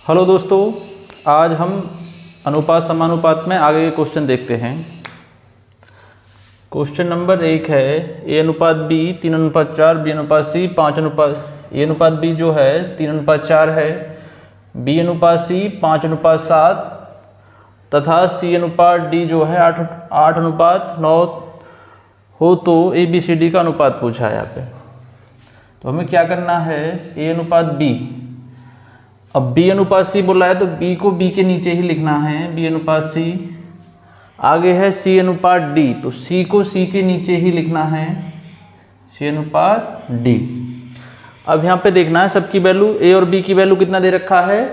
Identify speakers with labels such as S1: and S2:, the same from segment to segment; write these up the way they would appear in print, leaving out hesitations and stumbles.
S1: Hello दोस्तों, आज हम अनुपात समानुपात में आगे के क्वेश्चन देखते हैं। क्वेश्चन नंबर 1 है ए अनुपात बी 3:4, बी अनुपात सी 5 ए अनुपात बी जो है 3:4 है, बी अनुपात सी 5:7 तथा सी अनुपात डी जो है 8:9 हो तो ए बी सी डी का अनुपात पूछा है यहाँ पे। तो हमें क्या करना है, ए अनुपात बी, अब बी अनुपात सी बोला है तो बी को बी के नीचे ही लिखना है, बी अनुपात सी। आगे है सी अनुपात डी, तो सी को सी के नीचे ही लिखना है, सी अनुपात डी। अब यहाँ पे देखना है सबकी वैल्यू, ए और बी की वैल्यू कितना दे रखा है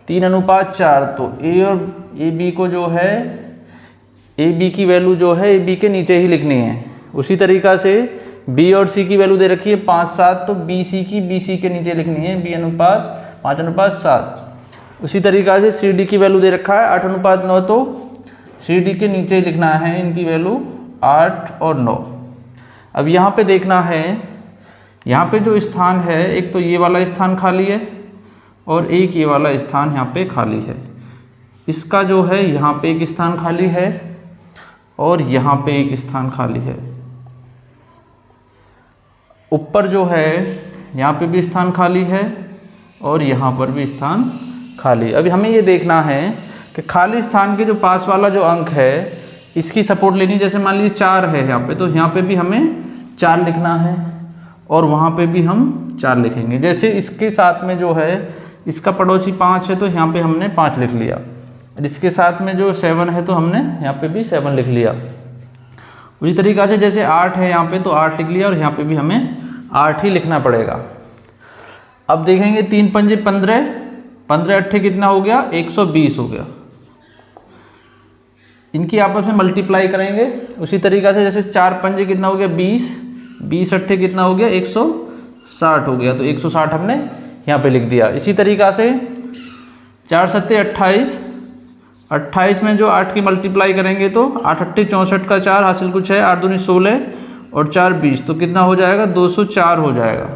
S1: 3:4, तो ए और ए बी को जो है ए बी की वैल्यू जो है ए बी के नीचे ही लिखनी है। उसी तरीक़ा से बी और सी की वैल्यू दे रखी है 5:7, तो बी सी की बी सी के नीचे लिखनी है, बी अनुपात 5:7। उसी तरीक़ा से सी डी की वैल्यू दे रखा है 8:9, तो सी डी के नीचे लिखना है इनकी वैल्यू 8 और 9। अब यहाँ पे देखना है, यहाँ पे जो स्थान है एक तो ये वाला स्थान खाली है और एक ये वाला स्थान यहाँ पे खाली है। इसका जो है यहाँ पे एक स्थान खाली है और यहाँ पे एक स्थान खाली है। ऊपर जो है यहाँ पे भी स्थान खाली है और यहाँ पर भी स्थान खाली। अभी हमें ये देखना है कि खाली स्थान के जो पास वाला जो अंक है इसकी सपोर्ट लेनी, जैसे मान लीजिए 4 है यहाँ पे, तो यहाँ पे भी हमें 4 लिखना है और वहाँ पे भी हम 4 लिखेंगे। जैसे इसके साथ में जो है इसका पड़ोसी 5 है तो यहाँ पे हमने 5 लिख लिया, इसके साथ में जो 7 है तो हमने यहाँ पे भी 7 लिख लिया। उसी तरीक़ा से जैसे 8 है यहाँ पे तो 8 लिख लिया और यहाँ पे भी हमें 8 ही लिखना पड़ेगा। अब देखेंगे 3 पंजे 15, 15 अट्ठे कितना हो गया 120 हो गया। इनकी आपस में मल्टीप्लाई करेंगे। उसी तरीक़ा से जैसे 4 पंजे कितना हो गया 20, 20 अट्ठे कितना हो गया 160 हो गया, तो 160 हमने यहाँ पे लिख दिया। इसी तरीक़ा से 4 सत्ते 28, 28 में जो 8 की मल्टीप्लाई करेंगे तो 8 अट्ठे 64 का 4 हासिल कुछ है, 8 दूनी 16 और 4 20, तो कितना हो जाएगा 204 हो जाएगा,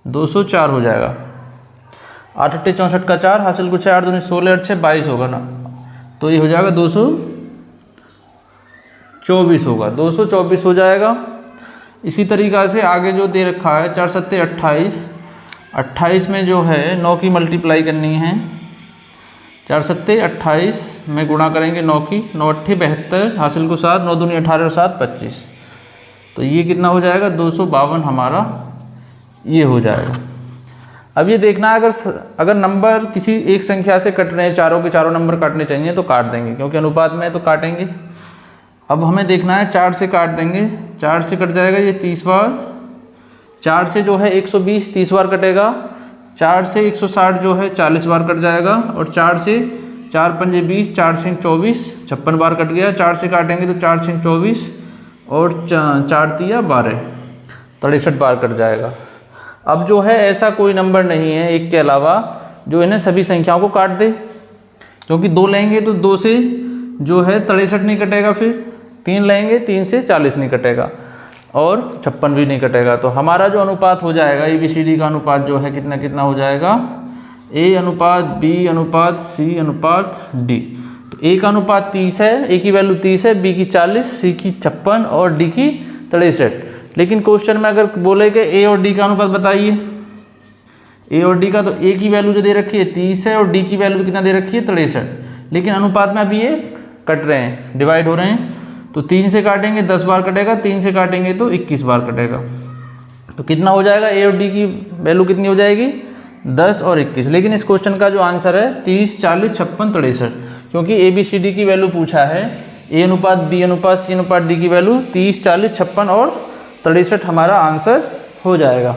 S1: 204 हो जाएगा। 8 अट्ठे 64 का 4 हासिल कुछ है, 8 दूनी 16 8 22 होगा ना, तो ये हो जाएगा 224 होगा, 224 हो जाएगा। इसी तरीक़ा से आगे जो दे रखा है 4 सत्ते 28, 28 में जो है 9 की मल्टीप्लाई करनी है, 4 सत्ते 28 में गुणा करेंगे 9 की, 9 अट्ठे 72 हासिल को 7, 9 दूनी 18 और 7 25, तो ये कितना हो जाएगा 252 हमारा ये हो जाएगा। अब ये देखना है अगर नंबर किसी एक संख्या से कट रहे हैं, चारों के चारों नंबर काटने चाहिए तो काट देंगे, क्योंकि अनुपात में है तो काटेंगे। अब हमें देखना है 4 से काट देंगे, 4 से कट जाएगा ये 30 बार, 4 से जो है 120 30 बार कटेगा, 4 से 160 जो है 40 बार कट जाएगा, और 4 से 4 पंजे 20, 4 से 24 56 बार कट गया। 4 से काटेंगे तो 4 से 24 और 4 तिया 12 63 बार कट जाएगा। अब जो है ऐसा कोई नंबर नहीं है एक के अलावा जो इन्हें सभी संख्याओं को काट दे, क्योंकि 2 लेंगे तो 2 से जो है 63 नहीं कटेगा, फिर 3 लेंगे 3 से 40 नहीं कटेगा और 56 भी नहीं कटेगा। तो हमारा जो अनुपात हो जाएगा ए बी सी डी का अनुपात जो है कितना कितना हो जाएगा, ए अनुपात बी अनुपात सी अनुपात डी। तो ए का अनुपात 30 है, ए की वैल्यू 30 है, बी की 40, सी की 56 और डी की 63। लेकिन क्वेश्चन में अगर बोले कि ए और डी का अनुपात बताइए, ए और डी का, तो ए की वैल्यू जो दे रखी है 30 है और डी की वैल्यू कितना दे रखी है 63, लेकिन अनुपात में अभी ये कट रहे हैं, डिवाइड हो रहे हैं। तो 3 से काटेंगे 10 बार कटेगा, 3 से काटेंगे तो 21 बार कटेगा। तो कितना हो जाएगा, ए और डी की वैल्यू कितनी हो जाएगी 10 और 21। लेकिन इस क्वेश्चन का जो आंसर है 30 40 56 63, क्योंकि ए बी सी डी की वैल्यू पूछा है। ए अनुपात बी अनुपात सी अनुपात डी की वैल्यू 30 40 56 और 63 हमारा आंसर हो जाएगा।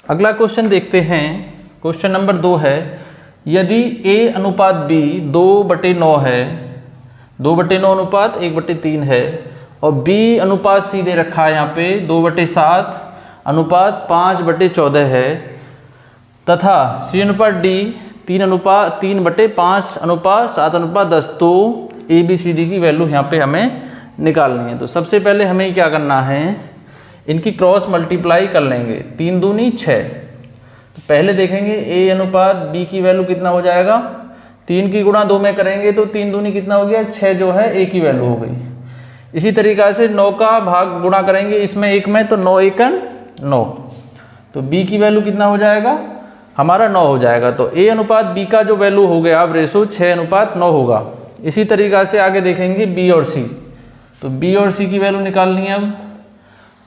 S1: अगला क्वेश्चन देखते हैं। क्वेश्चन नंबर 2 है, यदि a अनुपात b 2/9 है, 2/9 अनुपात 1/3 है, और b अनुपात c दे रखा है यहाँ पे 2/7 अनुपात 5/14 है तथा C/D 3/5/7/10, तो ABCD की वैल्यू यहाँ पे हमें निकालनी है। तो सबसे पहले हमें क्या करना है, इनकी क्रॉस मल्टीप्लाई कर लेंगे। 3 दूनी 6। तो पहले देखेंगे A/B की वैल्यू कितना हो जाएगा। 3 की गुणा 2 में करेंगे तो 3 दूनी कितना हो गया, 6 जो है A की वैल्यू हो गई। इसी तरीक़ा से 9 का भाग गुणा करेंगे इसमें 1 में, तो 9 1 9, तो B की वैल्यू कितना हो जाएगा हमारा 9 हो जाएगा। तो A/B का जो वैल्यू हो गया अब रेशो 6/9 होगा। इसी तरीक़ा से आगे देखेंगे B और C। तो B और C की वैल्यू निकालनी है अब।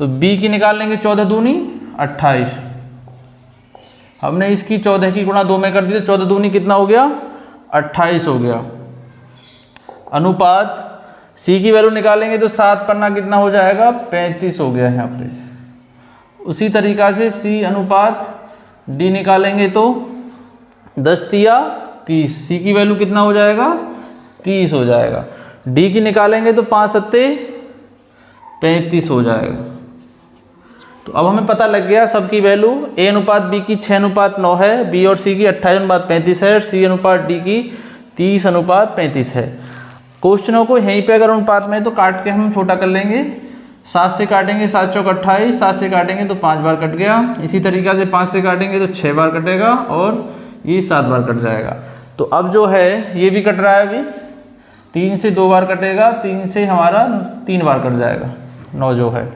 S1: तो B की निकाल लेंगे 14 दूनी 28। हमने इसकी 14 की गुणा 2 में कर दी तो 14 दूनी कितना हो गया 28 हो गया। अनुपात C की वैल्यू निकालेंगे तो 7 पन्ना कितना हो जाएगा 35 हो गया यहाँ पे। उसी तरीक़ा से C/D निकालेंगे तो 10 तिया 30, C की वैल्यू कितना हो जाएगा 30 हो जाएगा। D की निकालेंगे तो 5 सत्ते 35 हो जाएगा। तो अब हमें पता लग गया सबकी वैल्यू। A/B की 6/9 है, B और C की 28/35 है, C/D की 30/35 है। क्वेश्चनों को यहीं पे अगर अनुपात में तो काट के हम छोटा कर लेंगे। 7 से काटेंगे 7 चौक 28, 7 से काटेंगे तो 5 बार कट गया। इसी तरीक़ा से 5 से काटेंगे तो 6 बार कटेगा और ये 7 बार कट जाएगा। तो अब जो है ये भी कट रहा है, अभी 3 से 2 बार कटेगा, 3 से हमारा 3 बार कट जाएगा, 9 जो है।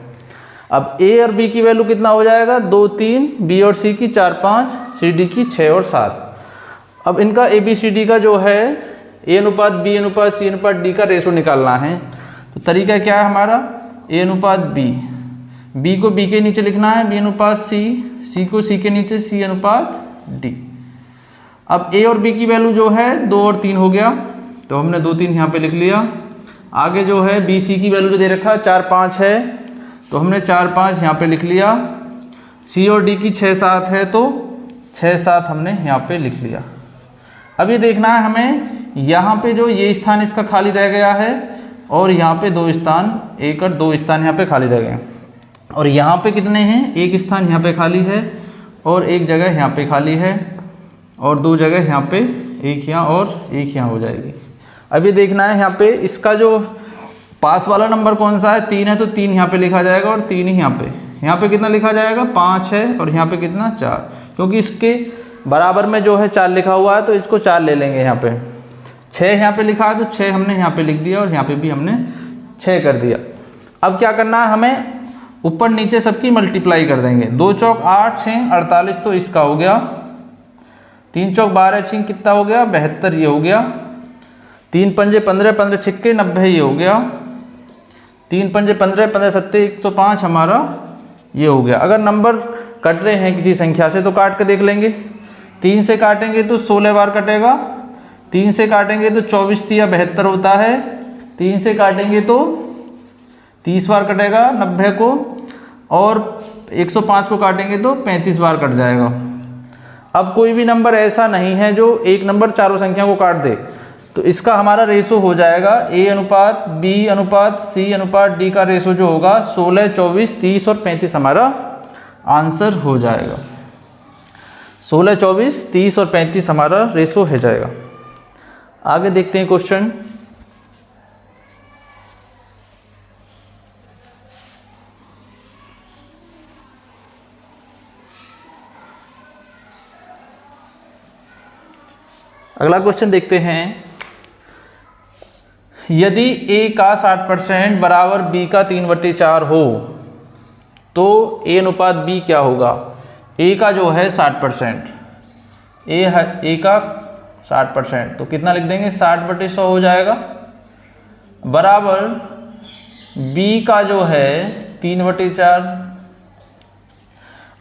S1: अब A और B की वैल्यू कितना हो जाएगा 2 3, B और C की 4 5, CD की 6 और 7। अब इनका ABCD का जो है A/B/C/D का रेशो निकालना है। तो तरीका क्या है हमारा, A/B, B को B के नीचे लिखना है B/C, C को C के नीचे C/D। अब A और B की वैल्यू जो है 2 और 3 हो गया, तो हमने 2 3 यहाँ पे लिख लिया। आगे जो है BC की वैल्यू जो दे रखा है 4 5 है, तो हमने 4 5 यहाँ पे लिख लिया। C और D की 6 7 है, तो 6 7 हमने यहाँ पे लिख लिया। अब ये देखना है हमें, यहाँ पे जो ये स्थान इसका खाली रह गया है और यहाँ पे 2 स्थान, 1 और 2 स्थान यहाँ पे खाली रह गए। और यहाँ पे कितने हैं, 1 स्थान यहाँ पे खाली है और 1 जगह यहाँ पे खाली है और 2 जगह यहाँ पे, 1 यहाँ और 1 यहाँ हो जाएगी। अब ये देखना है यहाँ पे इसका जो पास वाला नंबर कौन सा है, 3 है, तो 3 यहाँ पे लिखा जाएगा और 3 ही यहाँ पे कितना लिखा जाएगा 5 है और यहाँ पे कितना 4, क्योंकि इसके बराबर में जो है 4 लिखा हुआ है तो इसको 4 ले लेंगे। यहाँ पे 6 यहाँ पे लिखा है तो 6 हमने यहाँ पे लिख दिया और यहाँ पे भी हमने 6 कर दिया। अब क्या करना है हमें, ऊपर नीचे सबकी मल्टीप्लाई कर देंगे। 2 चौक 8 6 48, तो इसका हो गया। 3 चौक 12 6 कितना हो गया 72, ये हो गया। 3 पंजे 15 15 छिक्के 90, ये हो गया। 3 पंजे 15 15 सत्ते 105 हमारा ये हो गया। अगर नंबर कट रहे हैं किसी संख्या से तो काट के देख लेंगे। 3 से काटेंगे तो 16 बार कटेगा, 3 से काटेंगे तो 24 तिया 72 होता है, 3 से काटेंगे तो 30 बार कटेगा 90 को, और 105 को काटेंगे तो 35 बार कट जाएगा। अब कोई भी नंबर ऐसा नहीं है जो एक नंबर चारों संख्या को काट दे, तो इसका हमारा रेशो हो जाएगा A/B/C/D का रेशो जो होगा 16 24 30 और 35 हमारा आंसर हो जाएगा। 16 24 30 और 35 हमारा रेशो हो जाएगा। आगे देखते हैं क्वेश्चन। अगला क्वेश्चन देखते हैं। यदि A का 60% बराबर B का 3/4 हो तो A/B क्या होगा। A का जो है 60%, A का 60%, तो कितना लिख देंगे 60/100 हो जाएगा, बराबर B का जो है 3/4।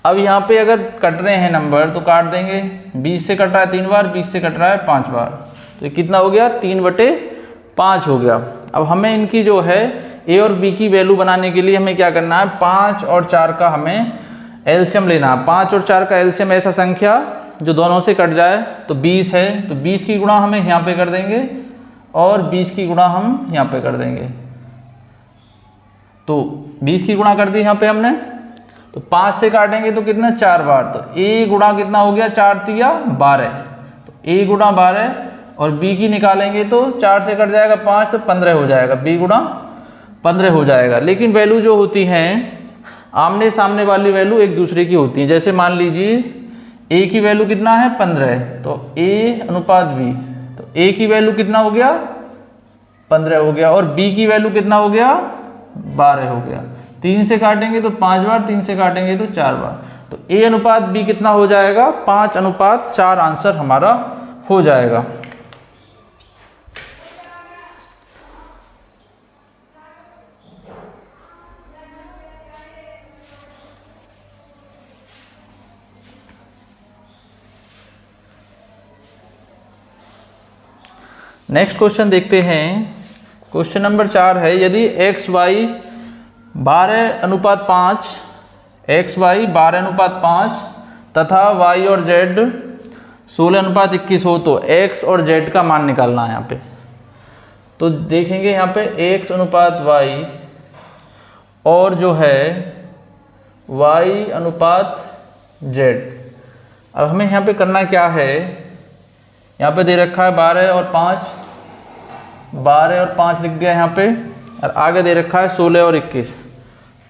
S1: अब यहाँ पे अगर कट रहे हैं नंबर तो काट देंगे। 20 से कट रहा है 3 बार, 20 से कट रहा है 5 बार, तो ये कितना हो गया 3/5 हो गया। अब हमें इनकी जो है A और B की वैल्यू बनाने के लिए हमें क्या करना है, 5 और 4 का हमें एलसीएम लेना है। 5 और 4 का एलसीएम ऐसा संख्या जो दोनों से कट जाए, तो 20 है, तो 20 की गुणा हमें यहाँ पे कर देंगे और 20 की गुणा हम यहाँ पे कर देंगे। तो 20 की गुणा कर दी यहाँ पे हमने, तो तो 5 से काटेंगे तो कितना 4 बार, तो a गुणा कितना हो गया 4 तिया 12, तो a गुणा 12 और b की निकालेंगे तो 4 से कट जाएगा 5 तो 15 हो जाएगा, b गुणा 15 हो जाएगा। लेकिन वैल्यू जो होती हैं आमने सामने वाली वैल्यू एक दूसरे की होती है। जैसे मान लीजिए a की वैल्यू कितना है 15, तो a अनुपात b, तो a की वैल्यू कितना हो गया 15 हो गया और b की वैल्यू कितना हो गया 12 हो गया। 3 से काटेंगे तो 5 बार, 3 से काटेंगे तो 4 बार, तो a अनुपात b कितना हो जाएगा 5:4 आंसर हमारा हो जाएगा। नेक्स्ट क्वेश्चन देखते हैं। क्वेश्चन नंबर 4 है, यदि x y 12:5, x y 12:5 तथा y और z 16:21 हो तो x और z का मान निकालना है। यहाँ पे तो देखेंगे यहाँ पे x अनुपात y और जो है y अनुपात z। अब हमें यहाँ पे करना क्या है, यहाँ पे दे रखा है 12 और 5 लिख दिया यहाँ पे, और आगे दे रखा है 16 और 21,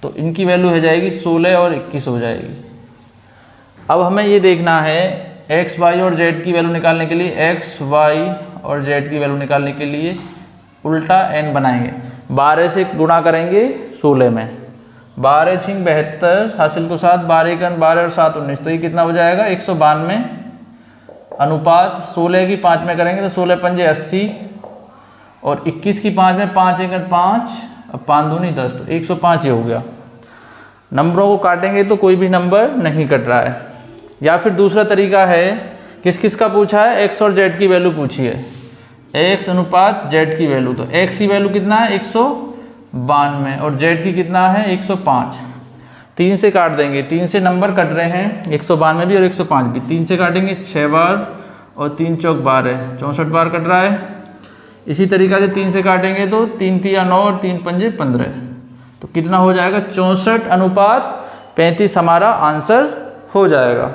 S1: तो इनकी वैल्यू हो जाएगी 16 और 21 हो जाएगी। अब हमें ये देखना है x y और z की वैल्यू निकालने के लिए, x y और z की वैल्यू निकालने के लिए उल्टा n बनाएंगे, 12 से गुणा करेंगे 16 में, 12 छिंग 72 हासिल को 7, 12 एकन 12 और 7 19, तो ये कितना हो जाएगा 192 अनुपात 16 की 5 में करेंगे तो 16 पंजे 80 और 21 की 5 में 5 एकन 5, अब 5 दूनी 10, तो 105 ये हो गया। नंबरों को काटेंगे तो कोई भी नंबर नहीं कट रहा है। या फिर दूसरा तरीका है, किस किस का पूछा है, x और z की वैल्यू पूछी है, x अनुपात z की वैल्यू, तो x की वैल्यू कितना है 192 और z की कितना है 105। 3 से काट देंगे, 3 से नंबर कट रहे हैं 192 भी और 105 भी, 3 से काटेंगे 6 बार और 3 चौक 12, 64 बार कट रहा है। इसी तरीक़ा से 3 से काटेंगे तो 3 तिया 9 और 3 पंजे 15, तो कितना हो जाएगा 64:35 हमारा आंसर हो जाएगा,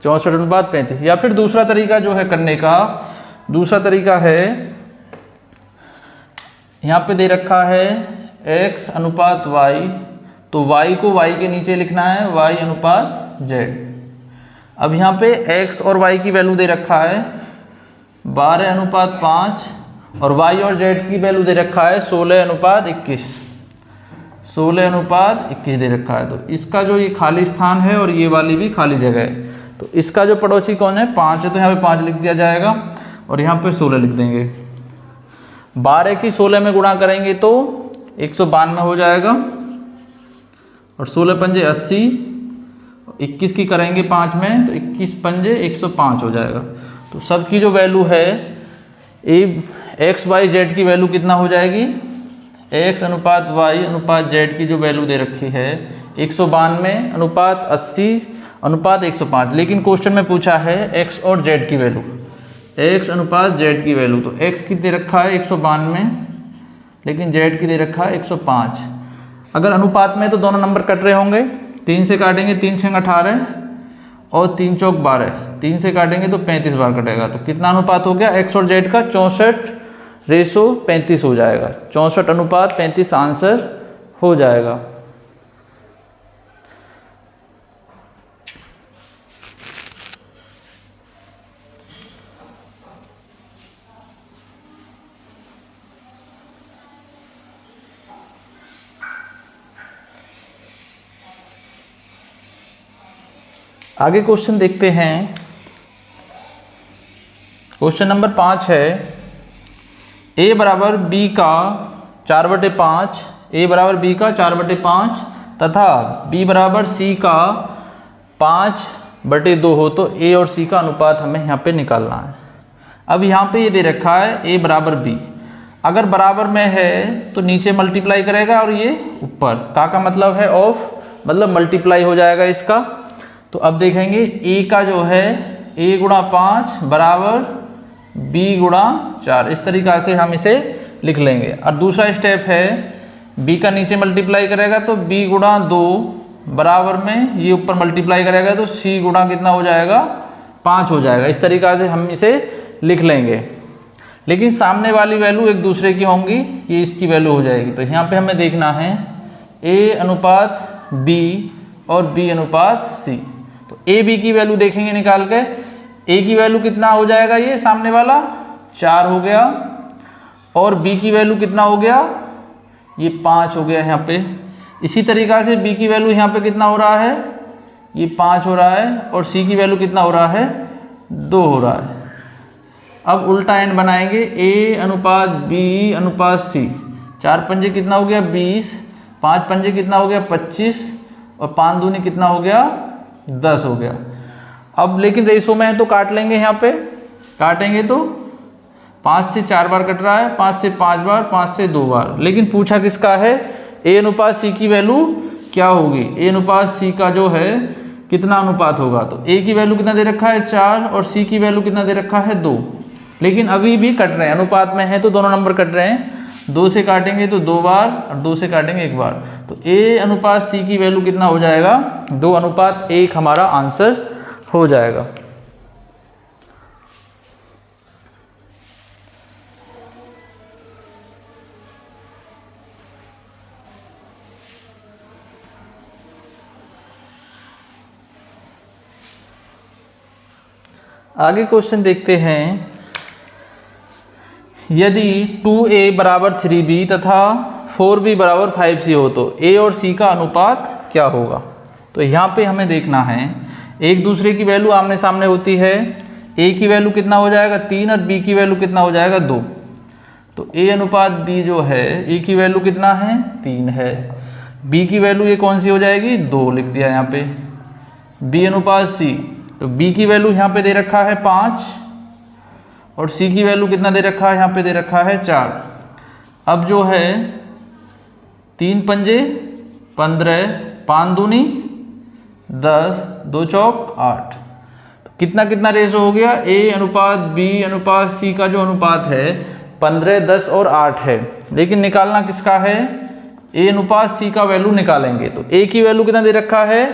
S1: 64:35। या फिर दूसरा तरीका जो है करने का, दूसरा तरीका है, यहाँ पे दे रखा है x अनुपात y, तो y को y के नीचे लिखना है y अनुपात z। अब यहाँ पे x और y की वैल्यू दे रखा है 12:5 और y और z की वैल्यू दे रखा है 16:21, 16:21 दे रखा है। तो इसका जो ये खाली स्थान है और ये वाली भी खाली जगह है, तो इसका जो पड़ोसी कौन है 5 है, तो यहाँ पे 5 लिख दिया जाएगा और यहाँ पे 16 लिख देंगे। 12 की 16 में गुणा करेंगे तो 192 हो जाएगा और 16 पंजे 80, 21 की करेंगे 5 में तो 21 पंजे 105 हो जाएगा। तो सबकी जो वैल्यू है x y z की वैल्यू कितना हो जाएगी, x अनुपात y अनुपात z की जो वैल्यू दे रखी है 192 अनुपात 80 अनुपात 105। लेकिन क्वेश्चन में पूछा है x और z की वैल्यू, x अनुपात z की वैल्यू, तो x की दे रखा है 192 लेकिन z की दे रखा है 105। अगर अनुपात में तो दोनों नंबर कट रहे होंगे, 3 से काटेंगे 3 छंग 18 और 3 चौक 12, 3 से काटेंगे तो 35 बार कटेगा, तो कितना अनुपात हो गया x और z का 64:35 हो जाएगा, 64:35 आंसर हो जाएगा। आगे क्वेश्चन देखते हैं। क्वेश्चन नंबर 5 है, a बराबर b का 4/5, a बराबर b का 4/5 तथा b बराबर c का 5/2 हो तो a और c का अनुपात हमें यहाँ पे निकालना है। अब यहाँ पे ये दे रखा है a बराबर b, अगर बराबर में है तो नीचे मल्टीप्लाई करेगा और ये ऊपर, का मतलब है ऑफ, मतलब मल्टीप्लाई हो जाएगा इसका। तो अब देखेंगे a का जो है a गुणा 5 बराबर b गुणा 4, इस तरीक़ा से हम इसे लिख लेंगे। और दूसरा स्टेप है b का नीचे मल्टीप्लाई करेगा तो b गुणा 2 बराबर में ये ऊपर मल्टीप्लाई करेगा तो c गुणा कितना हो जाएगा 5 हो जाएगा। इस तरीक़ा से हम इसे लिख लेंगे, लेकिन सामने वाली वैल्यू एक दूसरे की होंगी, ये इसकी वैल्यू हो जाएगी। तो यहाँ पे हमें देखना है a अनुपात b और b अनुपात c। तो a b की वैल्यू देखेंगे निकाल के, a की वैल्यू कितना हो जाएगा, ये सामने वाला 4 हो गया, और b की वैल्यू कितना हो गया, ये 5 हो गया यहाँ पे। इसी तरीक़ा से b की वैल्यू यहाँ पे कितना हो रहा है, ये 5 हो रहा है, और c की वैल्यू कितना हो रहा है, 2 हो रहा है। अब उल्टा एंड बनाएंगे, a अनुपात b अनुपात c। 4 पंजे कितना हो गया 20, 5 पंजे कितना हो गया 25, और 5 दूनी कितना हो गया 10 हो गया। अब लेकिन रेशो में है तो काट लेंगे, यहाँ पे काटेंगे तो 5 से 4 बार कट रहा है, 5 से 5 बार, 5 से 2 बार। लेकिन पूछा किसका है, a अनुपात c की वैल्यू क्या होगी, a अनुपात c का जो है कितना अनुपात होगा। तो a की वैल्यू कितना दे रखा है 4, और c की वैल्यू कितना दे रखा है 2। लेकिन अभी भी कट रहे हैं, अनुपात में है तो दोनों नंबर कट रहे हैं। 2 से काटेंगे तो 2 बार, और 2 से काटेंगे 1 बार। तो a अनुपात c की वैल्यू कितना हो जाएगा, 2 अनुपात 1 हमारा आंसर हो जाएगा। आगे क्वेश्चन देखते हैं, यदि 2a बराबर 3b तथा 4b बराबर 5c हो तो a और c का अनुपात क्या होगा। तो यहाँ पे हमें देखना है, एक दूसरे की वैल्यू आमने सामने होती है। a की वैल्यू कितना हो जाएगा 3, और b की वैल्यू कितना हो जाएगा 2। तो a अनुपात b जो है, a की वैल्यू कितना है 3 है, b की वैल्यू ये कौन सी हो जाएगी 2 लिख दिया यहाँ पे। b अनुपात c, तो b की वैल्यू यहाँ पे दे रखा है 5, और c की वैल्यू कितना दे रखा है, यहाँ पे दे रखा है 4। अब जो है 3 पंजे 15, 5 दूनी 10, 2 चौक 8। तो कितना कितना रेशो हो गया, a अनुपात b अनुपात c का जो अनुपात है 15, 10 और 8 है। लेकिन निकालना किसका है, a अनुपात c का वैल्यू निकालेंगे। तो a की वैल्यू कितना दे रखा है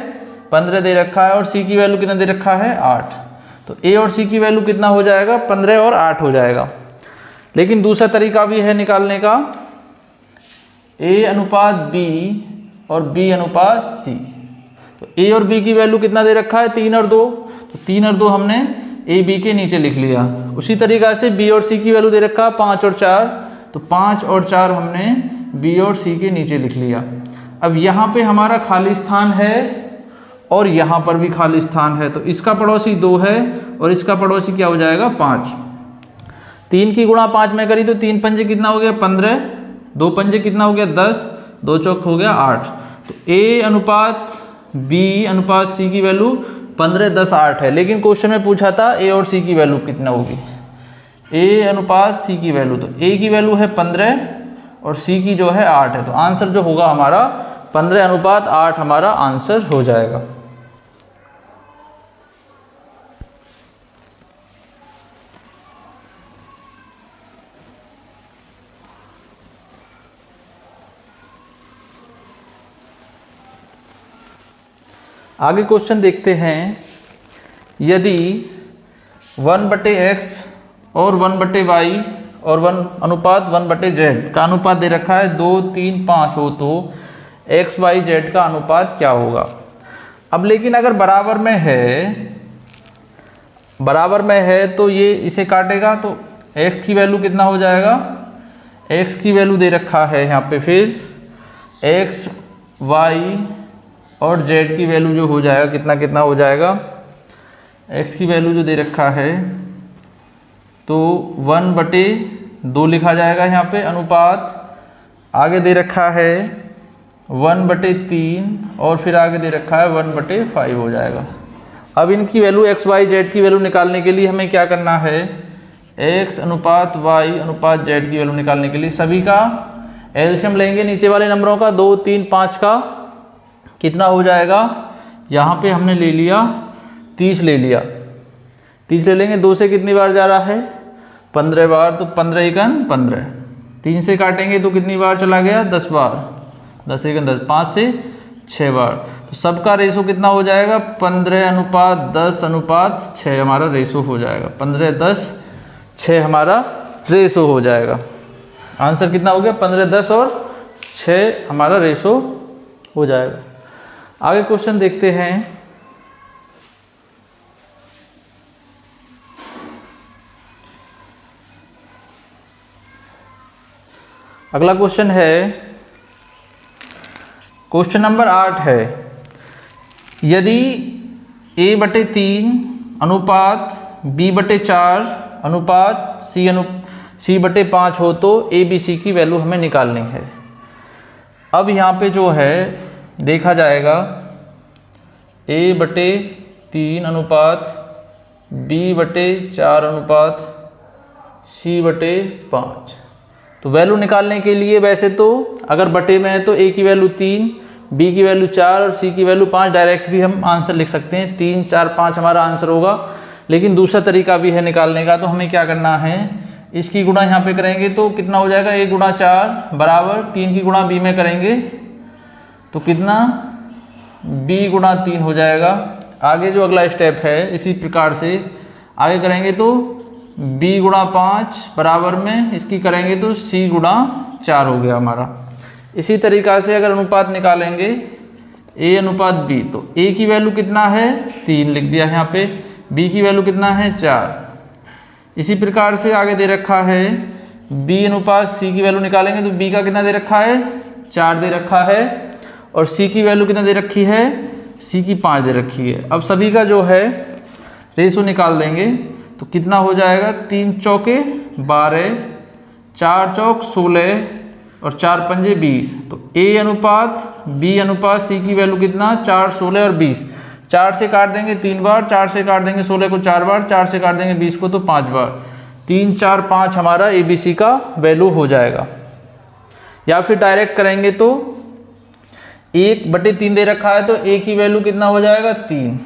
S1: 15 दे रखा है, और c की वैल्यू कितना दे रखा है 8। तो a और c की वैल्यू कितना हो जाएगा 15 और 8 हो जाएगा। लेकिन दूसरा तरीका भी है निकालने का, a अनुपात b और b अनुपात c। तो a और b की वैल्यू कितना दे रखा है 3 और 2, तो 3 और 2 हमने a b के नीचे लिख लिया। उसी तरीका से b और c की वैल्यू दे रखा है 5 और 4, तो 5 और 4 हमने b और c के नीचे लिख लिया। अब यहाँ पे हमारा खाली स्थान है, और यहाँ पर भी खाली स्थान है। तो इसका पड़ोसी 2 है, और इसका पड़ोसी क्या हो जाएगा 5। 3 की गुणा 5 में करी तो 3 पंजे कितना हो गया 15, 2 पंजे कितना हो गया 10, 2 चौक हो गया 8। तो a अनुपात b अनुपात c की वैल्यू 15, 10, 8 है। लेकिन क्वेश्चन में पूछा था a और c की वैल्यू कितना होगी, a अनुपात c की वैल्यू। तो a की वैल्यू है 15 और c की जो है 8 है। तो आंसर जो होगा हमारा 15 अनुपात 8 हमारा आंसर हो जाएगा। आगे क्वेश्चन देखते हैं, यदि 1/x और 1/y और 1 अनुपात 1/z का अनुपात दे रखा है 2, 3, 5 हो तो x, y, z का अनुपात क्या होगा। अब लेकिन अगर बराबर में है तो ये इसे काटेगा, तो x की वैल्यू कितना हो जाएगा, x की वैल्यू दे रखा है यहाँ पे, फिर x, y और z की वैल्यू जो हो जाएगा कितना कितना हो जाएगा, x की वैल्यू जो दे रखा है तो 1/2 लिखा जाएगा यहाँ पे। अनुपात आगे दे रखा है 1/3, और फिर आगे दे रखा है 1/5 हो जाएगा। अब इनकी वैल्यू x, y, z की वैल्यू निकालने के लिए हमें क्या करना है, x अनुपात y अनुपात z की वैल्यू निकालने के लिए सभी का एलसीएम लेंगे, नीचे वाले नंबरों का 2, 3, 5 का कितना हो जाएगा, यहाँ पे हमने ले लिया 30 ले लिया, 30 ले लेंगे। 2 से कितनी बार जा रहा है 15 बार, तो 15 एकन 15। 3 से काटेंगे तो कितनी बार चला गया 10 बार, 10 एकन 10, 5 से 6 बार। तो सबका रेशो कितना हो जाएगा 15:10:6 हमारा रेशो हो जाएगा। 15:10:6 हमारा रेशो हो जाएगा। आंसर कितना हो गया 15:10 और 6 हमारा रेशो हो जाएगा। आगे क्वेश्चन देखते हैं। अगला क्वेश्चन है, क्वेश्चन नंबर 8 है, यदि A/3 अनुपात B/4 अनुपात C/5 हो तो ABC की वैल्यू हमें निकालनी है। अब यहाँ पे जो है देखा जाएगा A/3 अनुपात B/4 अनुपात C/5। तो वैल्यू निकालने के लिए वैसे तो अगर बटे में है तो A की वैल्यू 3, B की वैल्यू 4 और C की वैल्यू 5 डायरेक्ट भी हम आंसर लिख सकते हैं। 3, 4, 5 हमारा आंसर होगा। लेकिन दूसरा तरीका भी है निकालने का। तो हमें क्या करना है, इसकी गुणा यहाँ पे करेंगे तो कितना हो जाएगा, A × 4 बराबर 3 की गुणा B में करेंगे तो कितना B × 3 हो जाएगा। आगे जो अगला स्टेप है इसी प्रकार से आगे करेंगे तो B × 5 बराबर में इसकी करेंगे तो C × 4 हो गया हमारा। इसी तरीक़ा से अगर अनुपात निकालेंगे A/B तो A की वैल्यू कितना है 3 लिख दिया यहाँ पे, B की वैल्यू कितना है 4। इसी प्रकार से आगे दे रखा है B/C की वैल्यू निकालेंगे तो B का कितना दे रखा है 4 दे रखा है और C की वैल्यू कितना दे रखी है, C की 5 दे रखी है। अब सभी का जो है रेशो निकाल देंगे तो कितना हो जाएगा, 3 चौके 12, 4 चौक 16 और 4 पंजे 20। तो A/B/C की वैल्यू कितना 4, 16 और 20। 4 से काट देंगे 3 बार, 4 से काट देंगे 16 को 4 बार, 4 से काट देंगे 20 को तो 5 बार। 3, 4, 5 हमारा ABC का वैल्यू हो जाएगा। या फिर डायरेक्ट करेंगे तो 1/3 दे रखा है तो A की वैल्यू कितना हो जाएगा 3,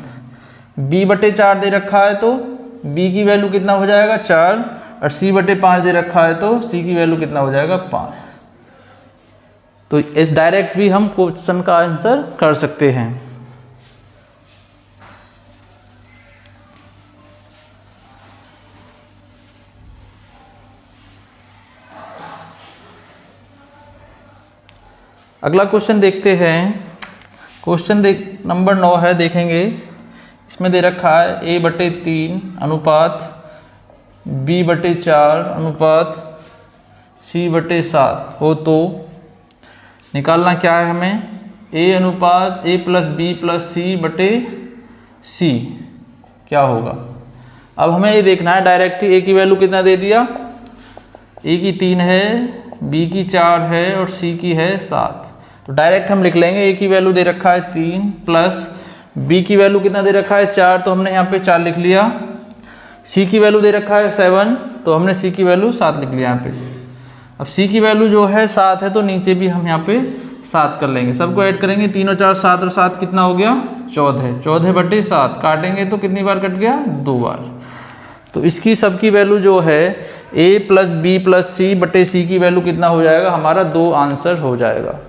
S1: B/4 दे रखा है तो B की वैल्यू कितना हो जाएगा 4 और C/5 दे रखा है तो C की वैल्यू कितना हो जाएगा 5। तो इस डायरेक्ट भी हम क्वेश्चन का आंसर कर सकते हैं। अगला क्वेश्चन देखते हैं। क्वेश्चन नंबर 9 है, देखेंगे। इसमें दे रखा है A/3 अनुपात B/4 अनुपात C/7 हो तो निकालना क्या है हमें, A+B+C/C क्या होगा। अब हमें ये देखना है डायरेक्ट A की वैल्यू कितना दे दिया, A की 3 है, B की 4 है और C की है 7। तो डायरेक्ट हम लिख लेंगे A की वैल्यू दे रखा है 3 प्लस B की वैल्यू कितना दे रखा है 4 तो हमने यहाँ पे 4 लिख लिया। C की वैल्यू दे रखा है 7 तो हमने C की वैल्यू 7 लिख लिया यहाँ पे। अब C की वैल्यू जो है 7 है तो नीचे भी हम यहाँ पे 7 कर लेंगे। सबको ऐड करेंगे 3 और 4 7 और 7 कितना हो गया 14। 14/7 काटेंगे तो कितनी बार कट गया 2 बार। तो इसकी सबकी वैल्यू जो है A+B+C/C की वैल्यू कितना हो जाएगा हमारा 2 आंसर हो जाएगा।